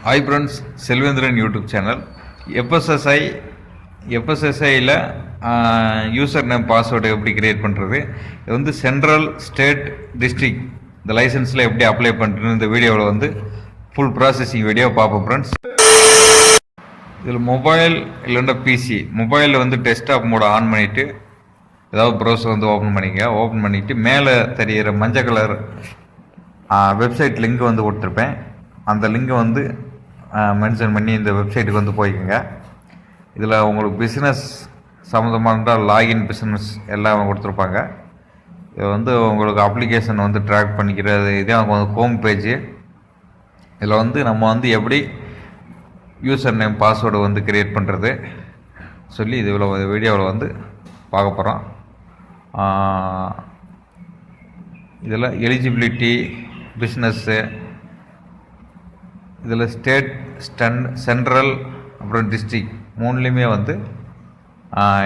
Hi friends, Selvendran YouTube channel. எஃப்எஸ்எஸ்ஐயில் user name password எப்படி create பண்ணுறது, இது வந்து சென்ட்ரல், ஸ்டேட், டிஸ்ட்ரிக்ட் இந்த லைசன்ஸில் எப்படி அப்ளை பண்ணுறது இந்த வீடியோவில் வந்து ஃபுல் ப்ராசஸிங் வீடியோ பார்ப்போம் ஃப்ரெண்ட்ஸ். இதில் மொபைல் இல்லைன்னா பிசி, மொபைலில் வந்து டெஸ்க்டாப் மோட ஆன் பண்ணிவிட்டு ஏதாவது ப்ரௌசர் வந்து ஓப்பன் பண்ணிவிட்டு மேலே தெரிகிற மஞ்சள் கலர் வெப்சைட் லிங்க் வந்து கொடுத்துருப்பேன். அந்த லிங்கை வந்து மென்ஷன் பண்ணி இந்த வெப்சைட்டுக்கு வந்து போய்க்குங்க. இதில் உங்களுக்கு பிஸ்னஸ் சம்மந்தமான லாகின் பிஸ்னஸ் எல்லாம் கொடுத்துருப்பாங்க. இது வந்து உங்களுக்கு அப்ளிகேஷன் வந்து ட்ராக் பண்ணிக்கிறது, இதே வந்து ஹோம் பேஜு. இதில் வந்து நம்ம வந்து எப்படி யூசர் நேம் பாஸ்வேர்டு வந்து க்ரியேட் பண்ணுறது சொல்லி இதில் வீடியோவில் வந்து பார்க்க போகிறோம். இதில் எலிஜிபிலிட்டி, பிஸ்னஸ்ஸு, இதில் ஸ்டேட், சென்ட்ரல், அப்புறம் டிஸ்ட்ரிக்ட் மூணுலேயுமே வந்து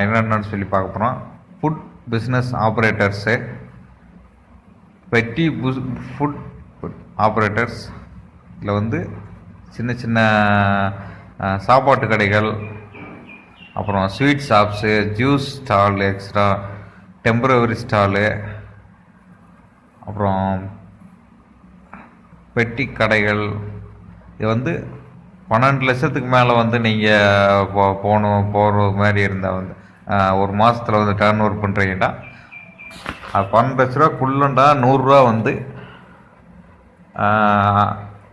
என்னென்னு சொல்லி பார்க்க போகிறோம். ஃபுட் பிஸ்னஸ் ஆப்ரேட்டர்ஸு, பெட்டி ஃபுட் ஆப்ரேட்டர்ஸ், இதில் வந்து சின்ன சின்ன சாப்பாட்டு கடைகள், அப்புறம் sweet shops, juice stall, extra temporary stall, அப்புறம் பெட்டி கடைகள். இது வந்து 12 லட்சத்துக்கு மேலே வந்து நீங்கள் போகிற மாதிரி இருந்தால் வந்து ஒரு மாதத்தில் வந்து டர்ன் ஓவர் பண்ணுறீங்கன்னா அது 12 லட்ச ரூபாக்குள்ளண்டா 100 ரூபா வந்து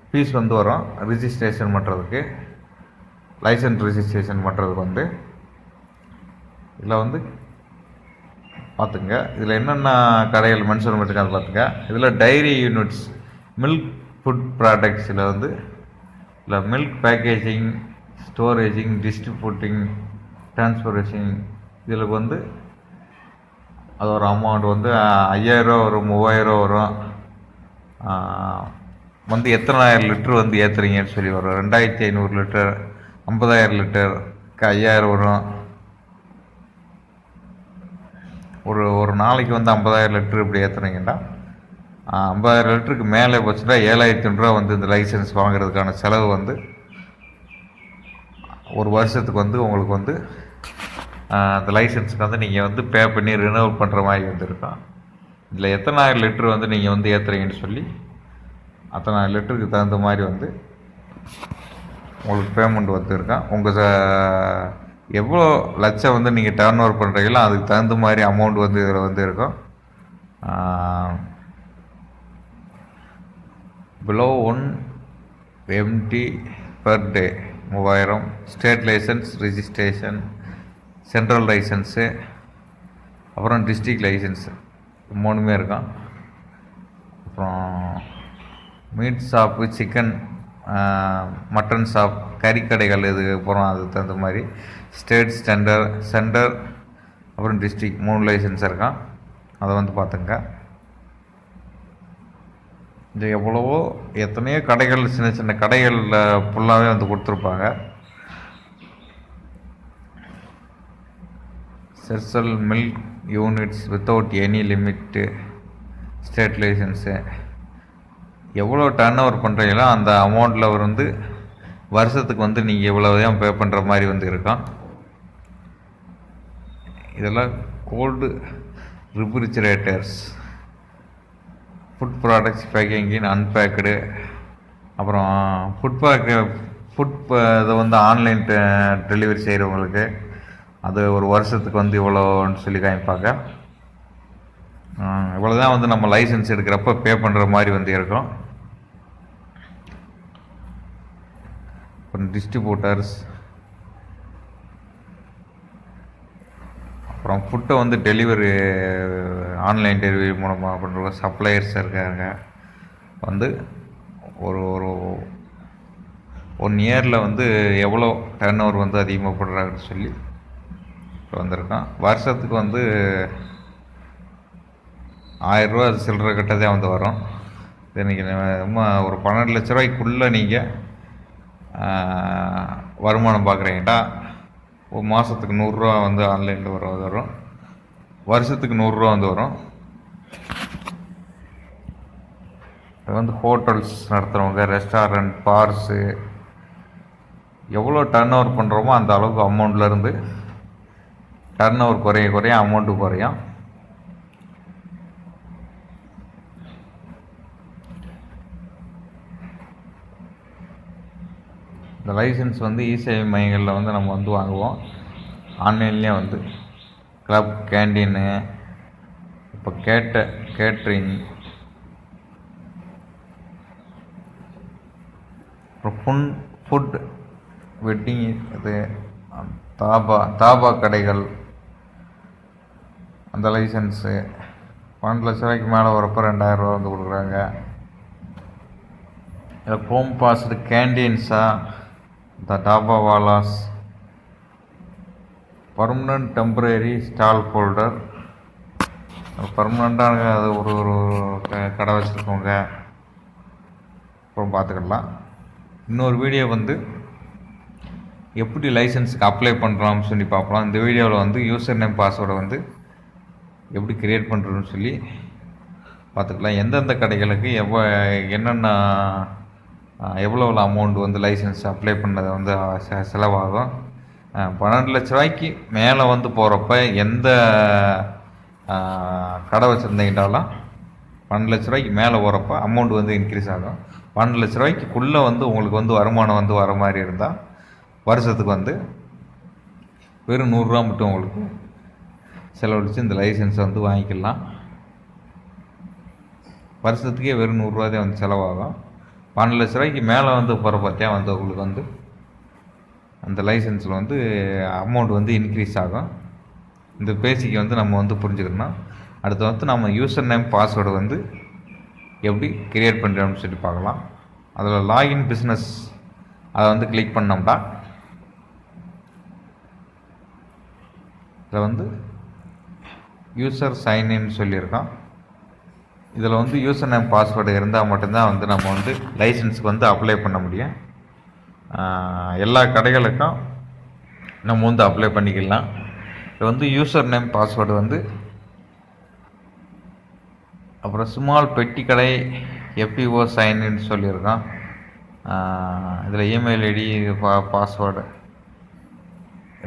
ஃபீஸ் வந்து வரும். ரிஜிஸ்ட்ரேஷன் பண்ணுறதுக்கு, லைசன்ஸ் ரிஜிஸ்ட்ரேஷன் பண்ணுறதுக்கு வந்து இதில் வந்து பார்த்துங்க. இதில் என்னென்ன கடைகள் மென்ஷன் பண்ணியிருக்காங்க பார்த்துங்க. இதில் டைரி யூனிட்ஸ், மில்க் ஃபுட் ப்ராடக்ட்ஸில் வந்து இல்லை மில்க் பேக்கேஜிங், ஸ்டோரேஜிங், டிஸ்ட்ரிபியூட்டிங், டிரான்ஸ்போர்ட்டேஷன், இதில் வந்து அது ஒரு அமௌண்ட் வந்து 5000 ரூபா வரும், 3000 ரூபா வரும். வந்து எத்தனாயிரம் லிட்டர் வந்து ஏற்றுறீங்கன்னு சொல்லி வரும். 2500 லிட்டர், 50000 லிட்டர், 5000 வரும். ஒரு நாளைக்கு வந்து 50000 லிட்டர் இப்படி ஏற்றுனீங்கன்னா 50000 லிட்டருக்கு மேலே போச்சுன்னா 7500 ரூபா வந்து இந்த லைசன்ஸ் வாங்குறதுக்கான செலவு வந்து ஒரு வருஷத்துக்கு வந்து உங்களுக்கு வந்து அந்த லைசன்ஸுக்கு வந்து நீங்கள் வந்து பே பண்ணி ரினோவல் பண்ணுற மாதிரி வந்து இருக்கும். இதில் எத்தனாயிரம் லிட்டர் வந்து நீங்கள் வந்து ஏற்றுறீங்கன்னு சொல்லி அத்தனை லிட்டருக்கு தகுந்த மாதிரி வந்து உங்களுக்கு பேமெண்ட் வந்து இருக்கும். உங்கள் எவ்வளோ லட்சம் வந்து நீங்கள் டர்ன் ஓவர் பண்ணுறீங்களோ அதுக்கு தகுந்த மாதிரி அமௌண்ட் வந்து இதில் வந்து இருக்கும். Below 1 MT per day 3000. State licence registration, central licence, அப்புறம் டிஸ்ட்ரிக்ட் லைசன்ஸு மூணுமே இருக்கும். அப்புறம் meat shop, chicken, mutton shop, கறிக்கடைகள், இதுக்கு அப்புறம் அதுக்கு தகுந்த மாதிரி ஸ்டேட், சென்டர், அப்புறம் டிஸ்ட்ரிக்ட் 3 லைசன்ஸ் இருக்கான். அதை வந்து பார்த்துங்க. இந்த எத்தனையோ கடைகள், சின்ன சின்ன கடைகளில் ஃபுல்லாகவே வந்து கொடுத்துருப்பாங்க. செர்சல் milk units without any limit, state licence. எவ்வளோ டர்ன் ஓவர் பண்ணுறீங்களோ அந்த அமௌண்ட்டில் வந்து வருஷத்துக்கு வந்து நீங்கள் இவ்வளோதான் பே பண்ணுற மாதிரி வந்து இருக்கும். இதெல்லாம் cold refrigerators, food products packing unpacked, அப்புறம் இதை வந்து ஆன்லைன் டெலிவரி செய்கிறவங்களுக்கு அது ஒரு வருஷத்துக்கு வந்து இவ்வளோன்னு சொல்லி காமிப்பாங்க. இவ்வளோ தான் வந்து நம்ம லைசன்ஸ் எடுக்கிறப்ப பே பண்ணுற மாதிரி வந்து இருக்கும். அப்புறம் டிஸ்ட்ரிபியூட்டர்ஸ், அப்புறம் ஃபுட்டை வந்து டெலிவரி, ஆன்லைன் டெலிவரி மூலமாக பண்ணுற சப்ளையர்ஸ் இருக்காங்க. வந்து ஒரு 1 இயரில் வந்து எவ்வளோ டர்ன் ஓவர் வந்து அதிகமாக பண்ணுறாங்கன்னு சொல்லி வந்திருக்கோம். வருஷத்துக்கு வந்து 1000 ரூபா சில்லற கட்டதான் வந்து வரும். இன்றைக்கி ஒரு 12 லட்ச ரூபாய்க்குள்ளே நீங்கள் வருமானம் பார்க்குறீங்கடா, ஒரு மாதத்துக்கு 100 ரூபா வந்து ஆன்லைனில் வரும், வருஷத்துக்கு 100 ரூபா வந்து வரும். இது வந்து ஹோட்டல்ஸ் நடத்துகிறவங்க, ரெஸ்டாரண்ட், பார்ஸு, எவ்வளோ டர்ன் ஓவர் பண்ணுறோமோ அந்த அளவுக்கு அமௌண்ட்லேருந்து டர்ன் ஓவர் குறைய அமௌண்ட்டு குறையும். இந்த லைசன்ஸ் வந்து இ-சேவை மையங்களில் வந்து நம்ம வந்து வாங்குவோம். ஆன்லைன்லேயே வந்து கிளப், கேண்டீனு, இப்போ கேட்ரிங், அப்புறம் ஃபுட், வெட்டிங், இது தாபா கடைகள், அந்த லைசன்ஸு 12 லட்ச ரூபாய்க்கு மேலே வரப்போ 2000 ரூபா வந்து கொடுக்குறாங்க. இதில் ஹோம் பாஸ்டு கேண்டீன்ஸா, இந்த டாபாவாலாஸ், பர்மனன்ட் டெம்பரரி ஸ்டால் ஹோல்டர், பர்மனண்ட்டாக அது ஒரு கடை வச்சுருக்கவங்க அப்புறம் பார்த்துக்கலாம். இன்னொரு வீடியோ வந்து எப்படி லைசன்ஸுக்கு அப்ளை பண்ணுறோம்னு சொல்லி பார்க்கலாம். இந்த வீடியோவில் வந்து யூசர் நேம் பாஸ்வேர்டை வந்து எப்படி க்ரியேட் பண்ணுறதுன்னு சொல்லி பார்த்துக்கலாம். எந்தெந்த கடைகளுக்கு என்னென்ன எவ்வளோ அமௌண்ட் வந்து லைசன்ஸ் அப்ளை பண்ணதை வந்து செலவாகும். 12 லட்ச ரூபாய்க்கு மேலே வந்து போகிறப்ப எந்த கடை வச்சுருந்தீங்கன்னாலும் 12 லட்ச ரூபாய்க்கு மேலே போகிறப்ப அமௌண்ட் வந்து இன்க்ரீஸ் ஆகும். 12 லட்ச ரூபாய்க்குள்ளே வந்து உங்களுக்கு வந்து வருமானம் வந்து வர மாதிரி இருந்தால் வருஷத்துக்கு வந்து வெறும் 100 ரூபா மட்டும் உங்களுக்கு செலவழித்து இந்த லைசன்ஸை வந்து வாங்கிக்கலாம். வருஷத்துக்கே வெறும் 100 ரூபா தான் வந்து செலவாகும். 12 லட்ச ரூபாய்க்கு மேலே வந்து போகிறப்பத்தான் வந்து உங்களுக்கு வந்து அந்த லைசன்ஸில் வந்து அமௌண்ட் வந்து இன்க்ரீஸ் ஆகும். இந்த பேசிக்கை வந்து நம்ம வந்து புரிஞ்சுக்கணும். அடுத்து வந்து நம்ம யூசர் நேம் பாஸ்வேர்டு வந்து எப்படி கிரியேட் பண்ணுறோம்னு சொல்லி பார்க்கலாம். அதில் லாகின் பிஸ்னஸ் அதை வந்து கிளிக் பண்ணோம்னா இதில் வந்து யூசர் சைன்இன்னு சொல்லியிருக்கோம். இதில் வந்து யூசர் நேம் பாஸ்வேர்டு இருந்தால் மட்டும்தான் வந்து நம்ம வந்து லைசன்ஸுக்கு வந்து அப்ளை பண்ண முடியும். எல்லா கடைகளுக்கும் நம்ம வந்து அப்ளை பண்ணிக்கலாம். இது வந்து யூசர் நேம் பாஸ்வேர்டு வந்து அப்புறம் ஸ்மால் பெட்டி கடை எஃப்இஓ சைன்இன்னு சொல்லியிருக்கோம். இதில் இமெயில் ஐடி பாஸ்வேர்டு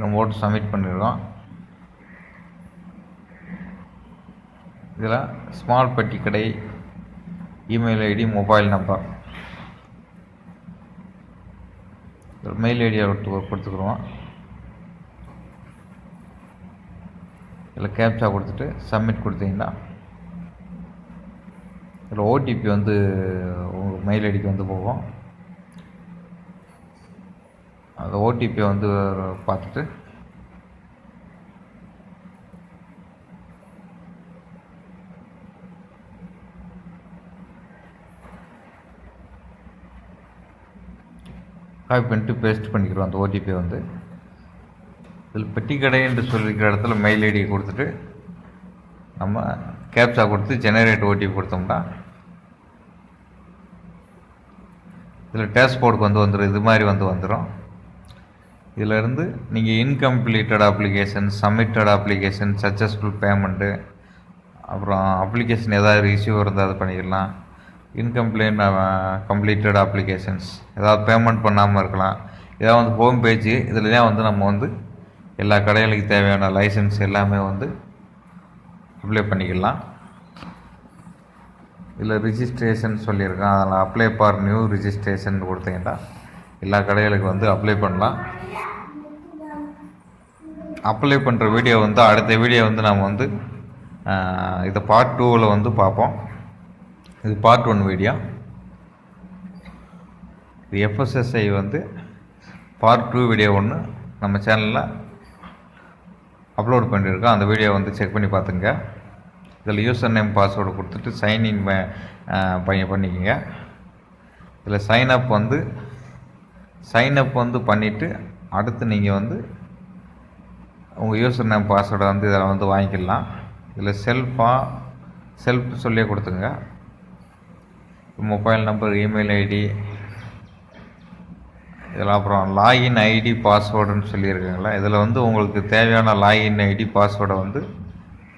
நம்ம போட்டு சப்மிட் பண்ணியிருக்கோம். இதில் ஸ்மால் பெட்டி கடை email ID mobile number mail ஐடியை கொடுத்துக்குருவோம். இதில் கேப்சா கொடுத்துட்டு சப்மிட் கொடுத்தீங்கன்னா இதில் ஓடிபி வந்து உங்கள் மெயில் ஐடிக்கு வந்து போகும். அந்த ஓடிபியை வந்து பார்த்துட்டு காப்பி பண்ணிட்டு பேஸ்ட் பண்ணிக்கிறோம். அந்த ஓடிபி வந்து இதில் பெட்டி கடை என்று சொல்லிக்கிற இடத்துல மெயில் ஐடி கொடுத்துட்டு நம்ம கேப்சா கொடுத்து ஜெனரேட் ஓடிபி கொடுத்தோம்னா இதில் டேஷ்போர்டுக்கு வந்து வந்துடும். இது மாதிரி வந்து வந்துடும். இதிலேருந்து நீங்கள் incompleted application, submitted application, successful payment, அப்புறம் அப்ளிகேஷன் ஏதாவது இஷ்யூ இருந்தால் அது பண்ணிக்கலாம். கம்ப்ளீட்டட் அப்ளிகேஷன்ஸ் ஏதாவது பேமெண்ட் பண்ணாமல் இருக்கலாம். இதான் வந்து ஹோம் பேஜ். இதில் தான் வந்து நம்ம வந்து எல்லா கடைகளுக்கு தேவையான லைசன்ஸ் எல்லாமே வந்து அப்ளை பண்ணிக்கலாம். இதில் ரிஜிஸ்ட்ரேஷன் சொல்லியிருக்கேன். அதில் அப்ளை ஃபார் நியூ ரிஜிஸ்ட்ரேஷன் கொடுத்தீங்கன்னா எல்லா கடைகளுக்கு வந்து அப்ளை பண்ணலாம். அப்ளை பண்ணுற வீடியோ வந்து அடுத்த வீடியோ வந்து நம்ம வந்து இதை பார்ட் 2ல் வந்து பார்ப்போம். இது பார்ட் 1 வீடியோ. இது எஃப்எஸ்எஸ்ஐ வந்து பார்ட் 2 வீடியோ ஒன்று நம்ம சேனலில் அப்லோட் பண்ணியிருக்கோம். அந்த வீடியோ வந்து செக் பண்ணி பார்த்துங்க. இதில் யூசர் நேம் பாஸ்வேர்டு கொடுத்துட்டு சைன்இன் பண்ணிக்கோங்க. இதில் சைனப் வந்து பண்ணிவிட்டு அடுத்து நீங்கள் வந்து உங்கள் யூசர் நேம் பாஸ்வேர்டை வந்து இதில் வந்து வாங்கிக்கலாம். இதில் செல்ஃப் சொல்லியே கொடுத்துங்க. மொபைல் நம்பர், இமெயில் ஐடி, இதில் அப்புறம் லாகின் ஐடி பாஸ்வேர்டுன்னு சொல்லியிருக்காங்களா. இதில் வந்து உங்களுக்கு தேவையான லாகின் ஐடி பாஸ்வேர்டை வந்து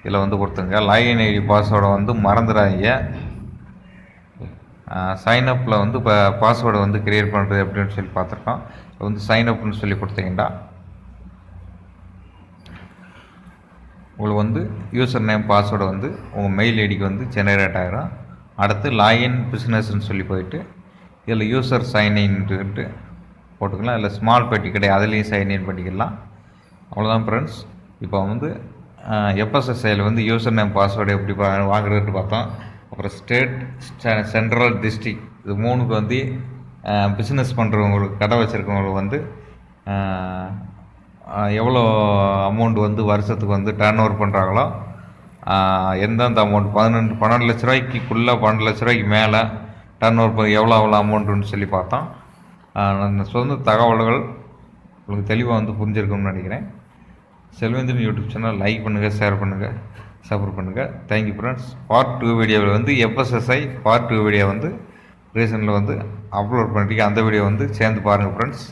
இதில் வந்து கொடுத்துங்க. லாகின் ஐடி பாஸ்வேர்டை வந்து மறந்துடாதீங்க. சைனப்பில் வந்து இப்போ பாஸ்வேர்டை வந்து க்ரியேட் பண்ணுறது அப்படின்னு சொல்லி பார்த்துருக்கோம். இப்போ வந்து சைனப்னு சொல்லி கொடுத்தீங்கன்னா உங்களுக்கு வந்து யூசர் நேம் பாஸ்வேர்டு வந்து உங்கள் மெயில் ஐடிக்கு வந்து ஜெனரேட் ஆகிடும். அடுத்து லாகின் பிஸ்னஸ்ன்னு சொல்லி போயிட்டு இதில் யூசர் சைன்இன்ட்டு போட்டுக்கலாம். இல்லை ஸ்மால் பெட்டி கிடையாது, அதுலேயும் சைன்இன் பண்ணிக்கலாம். அவ்வளோதான் ஃப்ரெண்ட்ஸ். இப்போ வந்து எஃப்எஸ்எஸ்ஐயில் வந்து யூசர் நேம் பாஸ்வேர்டு எப்படி வாங்குறதுன்னு பார்த்தோம். அப்புறம் ஸ்டேட், சென்ட்ரல், டிஸ்ட்ரிக்ட் இது 3க்கு வந்து பிஸ்னஸ் பண்ணுறவங்களுக்கு, கடை வச்சுருக்கவங்களுக்கு வந்து எவ்வளோ அமௌண்ட் வந்து வருஷத்துக்கு வந்து டர்ன் ஓவர் பண்ணுறாங்களோ, எந்தெந்த அமௌண்ட் 12 லட்ச ரூபாய்க்குள்ளே 12 லட்ச ரூபாய்க்கு மேலே டர்ன் ஓவர் எவ்வளோ அமௌண்ட்டுன்னு சொல்லி பார்த்தோம். நான் சொந்த தகவல்கள் உங்களுக்கு தெளிவாக வந்து புரிஞ்சிருக்கும்னு நினைக்கிறேன். செல்வேந்திரன் யூடியூப் சேனல் லைக் பண்ணுங்கள், ஷேர் பண்ணுங்கள், சப்போர்ட் பண்ணுங்கள். Thank you friends. பார்ட் 2 வீடியோவில் வந்து எஃப்எஸ்எஸ்ஐ பார்ட் 2 வீடியோ வந்து ரீசனில் வந்து அப்லோட் பண்ணிட்டு அந்த வீடியோ வந்து சேர்ந்து பாருங்கள் ஃப்ரெண்ட்ஸ்.